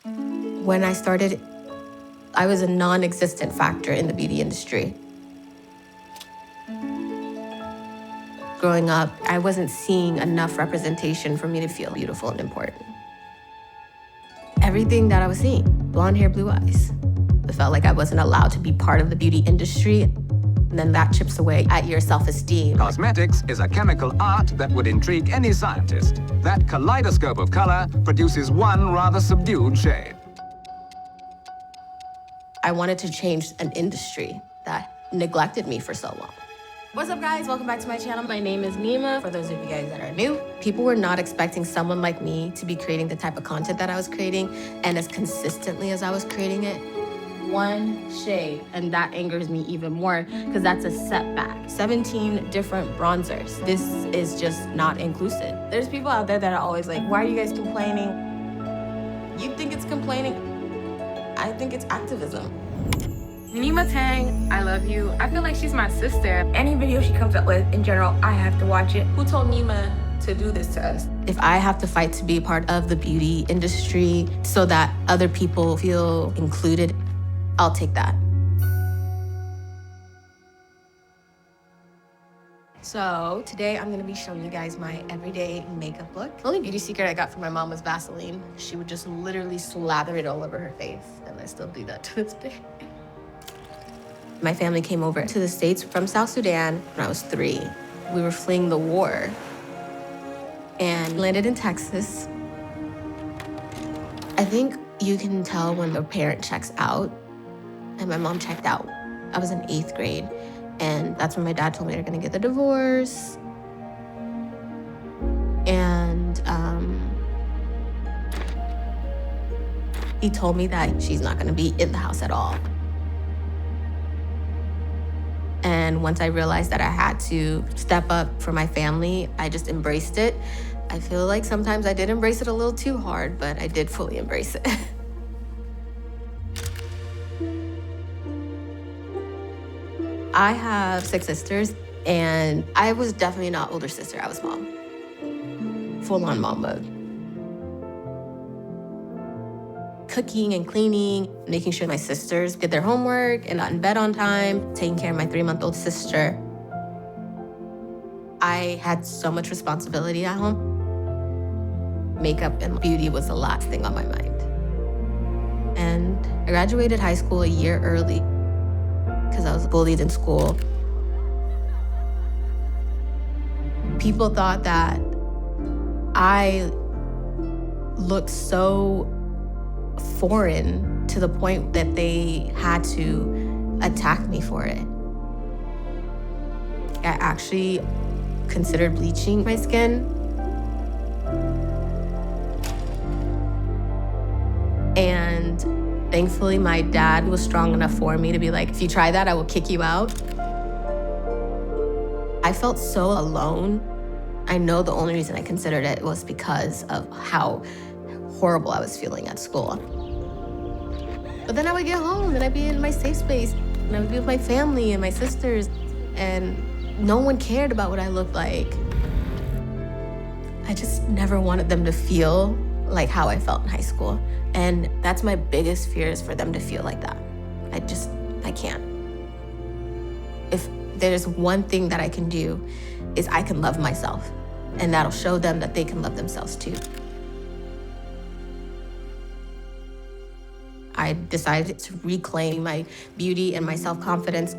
When I started, I was a non-existent factor in the beauty industry. Growing up, I wasn't seeing enough representation for me to feel beautiful and important. Everything that I was seeing, blonde hair, blue eyes. It felt like I wasn't allowed to be part of the beauty industry. And then that chips away at your self-esteem. Cosmetics is a chemical art that would intrigue any scientist. That kaleidoscope of color produces one rather subdued shade. I wanted to change an industry that neglected me for so long. What's up, guys? Welcome back to my channel. My name is Nima. For those of you guys that are new, People were not expecting someone like me to be creating the type of content that I was creating and as consistently as I was creating it. one shade, and that angers me even more because that's a setback. 17 different bronzers. This is just not inclusive. There's people out there that are always like, why are you guys complaining? You think it's complaining? I think it's activism. Nima Tang, I love you. I feel like she's my sister. Any video she comes up with, in general, I have to watch it. Who told Nima to do this to us? If I have to fight to be a part of the beauty industry so that other people feel included, I'll take that. So today I'm gonna be showing you guys my everyday makeup look. The only beauty secret I got from my mom was Vaseline. She would just literally slather it all over her face, and I still do that to this day. My family came over to the States from South Sudan when I was 3. We were fleeing the war and landed in Texas. I think you can tell when the parent checks out, and my mom checked out. I was in 8th grade, and that's when my dad told me they're gonna get the divorce. And he told me that she's not gonna be in the house at all. And once I realized that I had to step up for my family, I just embraced it. I feel like sometimes I did embrace it a little too hard, but I did fully embrace it. I have 6 sisters, and I was definitely not older sister, I was mom. Full-on mom mode. Cooking and cleaning, making sure my sisters did their homework and got in bed on time, taking care of my 3-month-old sister. I had so much responsibility at home. Makeup and beauty was the last thing on my mind. And I graduated high school a year early because I was bullied in school. People thought that I looked so foreign to the point that they had to attack me for it. I actually considered bleaching my skin. And thankfully, my dad was strong enough for me to be like, if you try that, I will kick you out. I felt so alone. I know the only reason I considered it was because of how horrible I was feeling at school. But then I would get home and I'd be in my safe space and I would be with my family and my sisters, and no one cared about what I looked like. I just never wanted them to feel like how I felt in high school. And that's my biggest fear, is for them to feel like that. I can't. If there's one thing that I can do, is I can love myself, and that'll show them that they can love themselves too. I decided to reclaim my beauty and my self-confidence.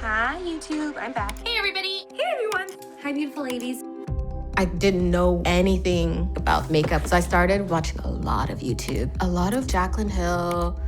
Hi, YouTube. I'm back. Hey, everybody. Hey, everyone. Hi, beautiful ladies. I didn't know anything about makeup, so I started watching a lot of YouTube. A lot of Jaclyn Hill,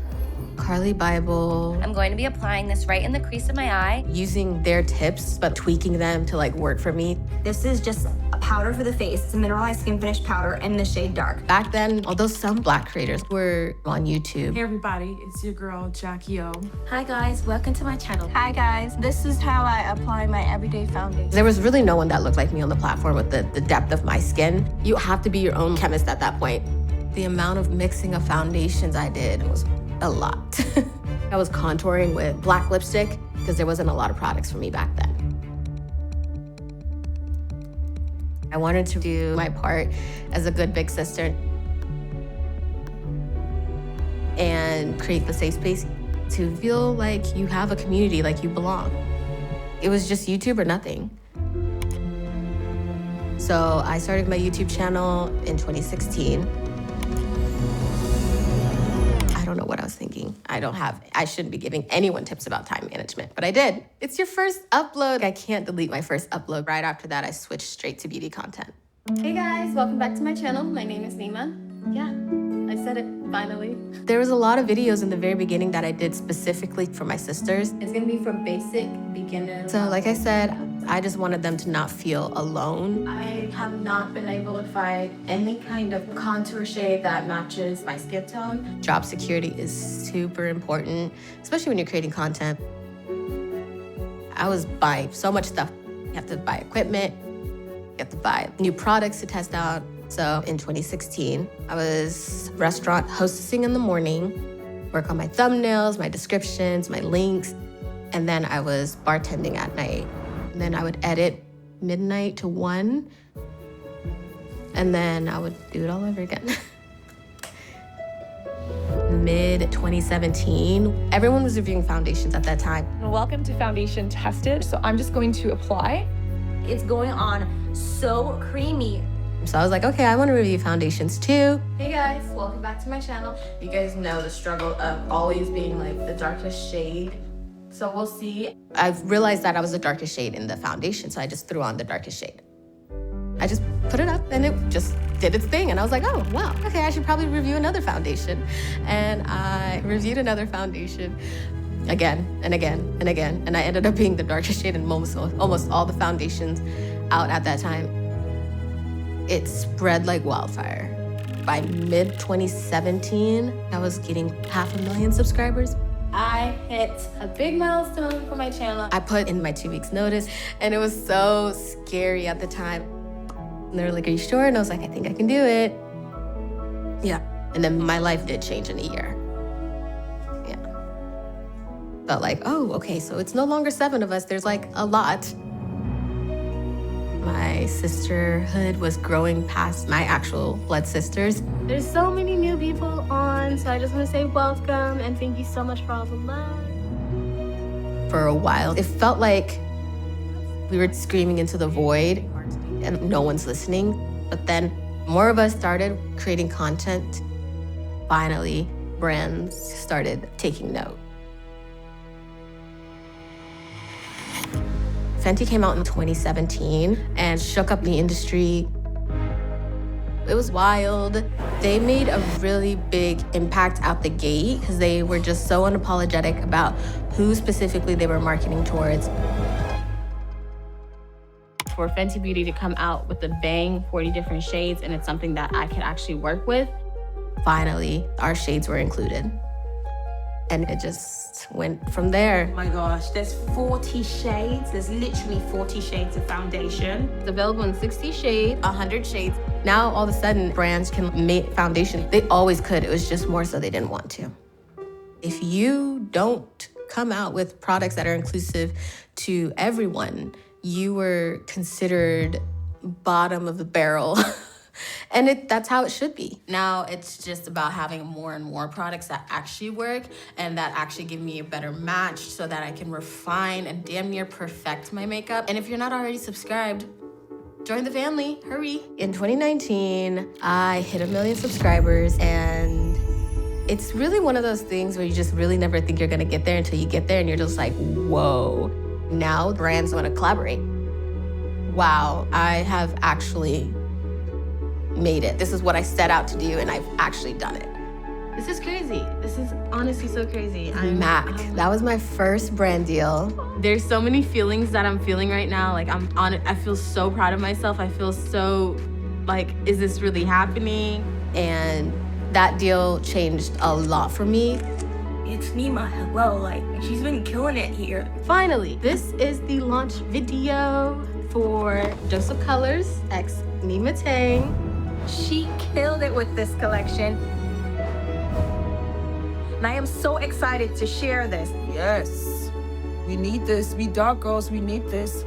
Carly Bible, I'm going to be applying this right in the crease of my eye. using their tips, but tweaking them to like work for me. This is just a powder for the face. It's a mineralized skin finish powder in the shade dark. Back then, although some Black creators were on YouTube, Hey everybody, it's your girl Jackie O. Hi guys, welcome to my channel. Hi, guys. This is how I apply my everyday foundation. there was really no one that looked like me on the platform with the depth of my skin. You have to be your own chemist at that point. The amount of mixing of foundations I did was a lot. I was contouring with black lipstick because there wasn't a lot of products for me back then. I wanted to do my part as a good big sister and create the safe space to feel like you have a community, like you belong. It was just YouTube or nothing. So I started my YouTube channel in 2016. I don't know what I was thinking. I shouldn't be giving anyone tips about time management, but I did. It's your first upload. I can't delete my first upload. Right after that, I switched straight to beauty content. Hey guys, welcome back to my channel. My name is Nima. Yeah, I said it finally. There was a lot of videos in the very beginning that I did specifically for my sisters. It's gonna be for basic, beginner. So like I said, I just wanted them to not feel alone. I have not been able to find any kind of contour shade that matches my skin tone. Job security is super important, especially when you're creating content. I was buying so much stuff. You have to buy equipment, you have to buy new products to test out. So in 2016, I was restaurant hostessing in the morning, work on my thumbnails, my descriptions, my links, and then I was bartending at night. And then I would edit midnight to 1, and then I would do it all over again. Mid-2017, everyone was reviewing foundations at that time. Welcome to Foundation Tested. So I'm just going to apply. It's going on so creamy. So I was like, okay, I want to review foundations too. Hey guys, welcome back to my channel. You guys know the struggle of always being like the darkest shade. So we'll see. I realized that I was the darkest shade in the foundation, so I just threw on the darkest shade. I just put it up and it just did its thing. And I was like, oh, wow, okay, I should probably review another foundation. And I reviewed another foundation again and again and again. And I ended up being the darkest shade in almost all the foundations out at that time. It spread like wildfire. By mid-2017, I was getting 500,000 subscribers. I hit a big milestone for my channel. I put in my 2 weeks notice, and it was so scary at the time. And they were like, are you sure? And I was like, I think I can do it. Yeah. And then my life did change in a year. Yeah. Felt like, oh, okay, so it's no longer 7 of us. There's like a lot. My sisterhood was growing past my actual blood sisters. There's so many new people on, so I just want to say welcome and thank you so much for all the love. For a while, it felt like we were screaming into the void and no one's listening. But then more of us started creating content. Finally, brands started taking note. Fenty came out in 2017 and shook up the industry. It was wild. They made a really big impact out the gate because they were just so unapologetic about who specifically they were marketing towards. For Fenty Beauty to come out with a bang, 40 different shades, and it's something that I could actually work with. Finally, our shades were included. And it just went from there. Oh my gosh, there's 40 shades. There's literally 40 shades of foundation. It's available in 60 shades, 100 shades. Now, all of a sudden, brands can make foundation. They always could. It was just more so they didn't want to. If you don't come out with products that are inclusive to everyone, you were considered bottom of the barrel. And that's how it should be. Now it's just about having more and more products that actually work and that actually give me a better match so that I can refine and damn near perfect my makeup. And if you're not already subscribed, join the family, hurry. In 2019, I hit 1 million subscribers, and it's really one of those things where you just really never think you're gonna get there until you get there and you're just like, whoa. Now brands wanna collaborate. Wow, I have actually made it. This is what I set out to do, and I've actually done it. This is crazy. This is honestly so crazy. MAC, that was my first brand deal. There's so many feelings that I'm feeling right now. Like I'm on it. I feel so proud of myself. I feel so like, is this really happening? And that deal changed a lot for me. It's Nima, hello, like, she's been killing it here. Finally, this is the launch video for Dose of Colors x Nima Tang. She killed it with this collection. And I am so excited to share this. Yes, we need this. We dark girls, we need this.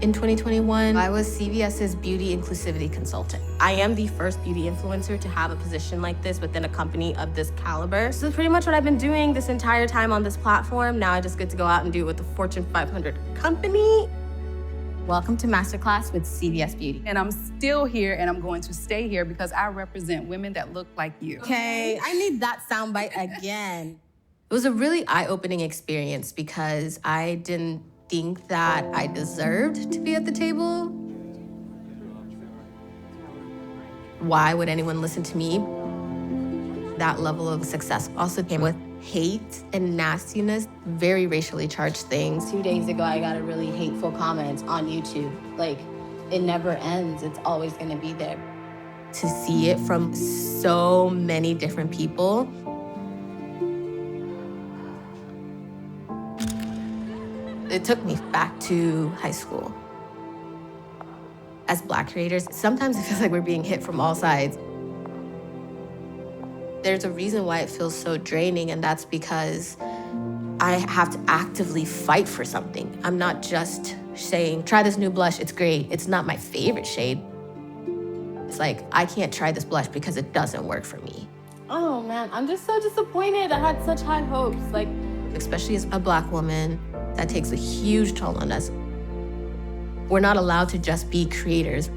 in 2021. I was CVS's beauty inclusivity consultant. I am the first beauty influencer to have a position like this within a company of this caliber. This is pretty much what I've been doing this entire time on this platform. Now I just get to go out and do it with the Fortune 500 company. Welcome to Masterclass with CVS Beauty. And I'm still here and I'm going to stay here because I represent women that look like you. Okay, I need that soundbite again. It was a really eye-opening experience because I didn't think that I deserved to be at the table. Why would anyone listen to me? That level of success also came with hate and nastiness, very racially charged things. 2 days ago, I got a really hateful comment on YouTube. Like, it never ends. It's always gonna be there. To see it from so many different people, it took me back to high school. As Black creators, sometimes it feels like we're being hit from all sides. There's a reason why it feels so draining, and that's because I have to actively fight for something. I'm not just saying, try this new blush, it's great. It's not my favorite shade. It's like, I can't try this blush because it doesn't work for me. Oh man, I'm just so disappointed. I had such high hopes. Like, especially as a Black woman, that takes a huge toll on us. We're not allowed to just be creators.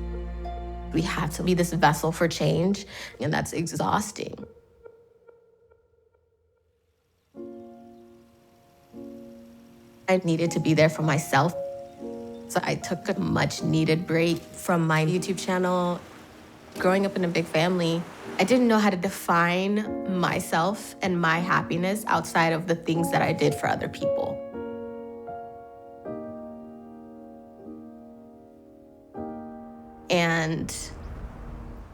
We have to be this vessel for change, and that's exhausting. I needed to be there for myself. So I took a much needed break from my YouTube channel. Growing up in a big family, I didn't know how to define myself and my happiness outside of the things that I did for other people. And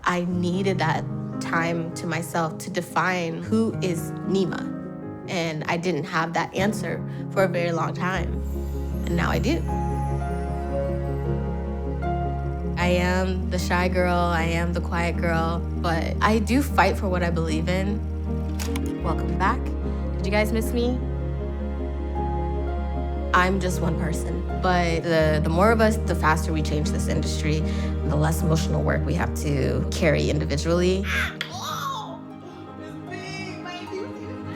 I needed that time to myself to define who is Nima. And I didn't have that answer for a very long time. And now I do. I am the shy girl, I am the quiet girl, but I do fight for what I believe in. Welcome back. Did you guys miss me? I'm just one person, but the more of us, the faster we change this industry, and the less emotional work we have to carry individually.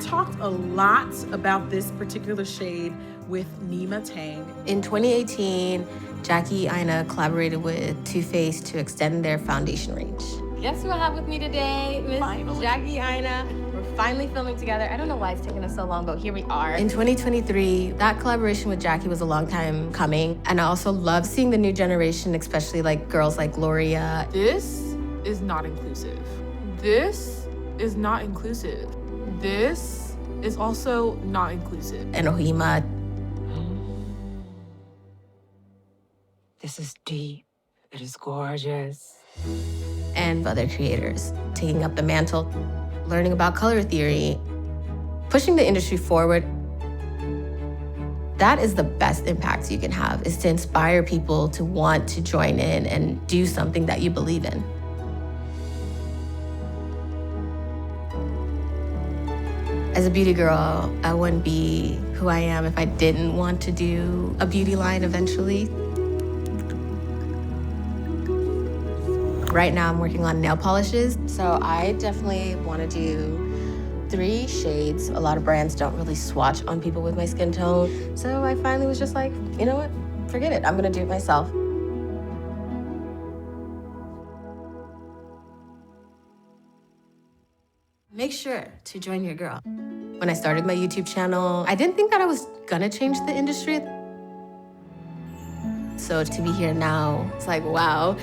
Talked a lot about this particular shade with Nyma Tang. In 2018, Jackie Aina collaborated with Too Faced to extend their foundation range. Guess who I have with me today? Miss Jackie Aina. We're finally filming together. I don't know why it's taking us so long, but here we are. In 2023, that collaboration with Jackie was a long time coming. And I also love seeing the new generation, especially like girls like Gloria. This is not inclusive. This is not inclusive. This is also not inclusive. And Ohima. This is deep. It is gorgeous. And other creators taking up the mantle, learning about color theory, pushing the industry forward. That is the best impact you can have, is to inspire people to want to join in and do something that you believe in. As a beauty girl, I wouldn't be who I am if I didn't want to do a beauty line eventually. Right now, I'm working on nail polishes, so I definitely want to do 3 shades. A lot of brands don't really swatch on people with my skin tone, so I finally was just like, you know what? Forget it. I'm gonna do it myself. Make sure to join your girl. When I started my YouTube channel, I didn't think that I was gonna change the industry. So to be here now, it's like, wow.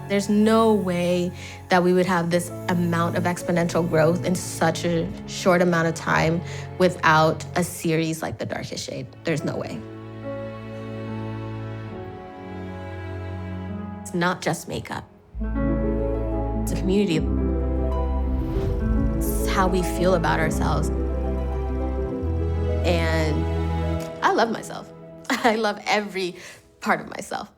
There's no way that we would have this amount of exponential growth in such a short amount of time without a series like The Darkest Shade. There's no way. It's not just makeup. It's a community. It's how we feel about ourselves. And I love myself. I love every part of myself.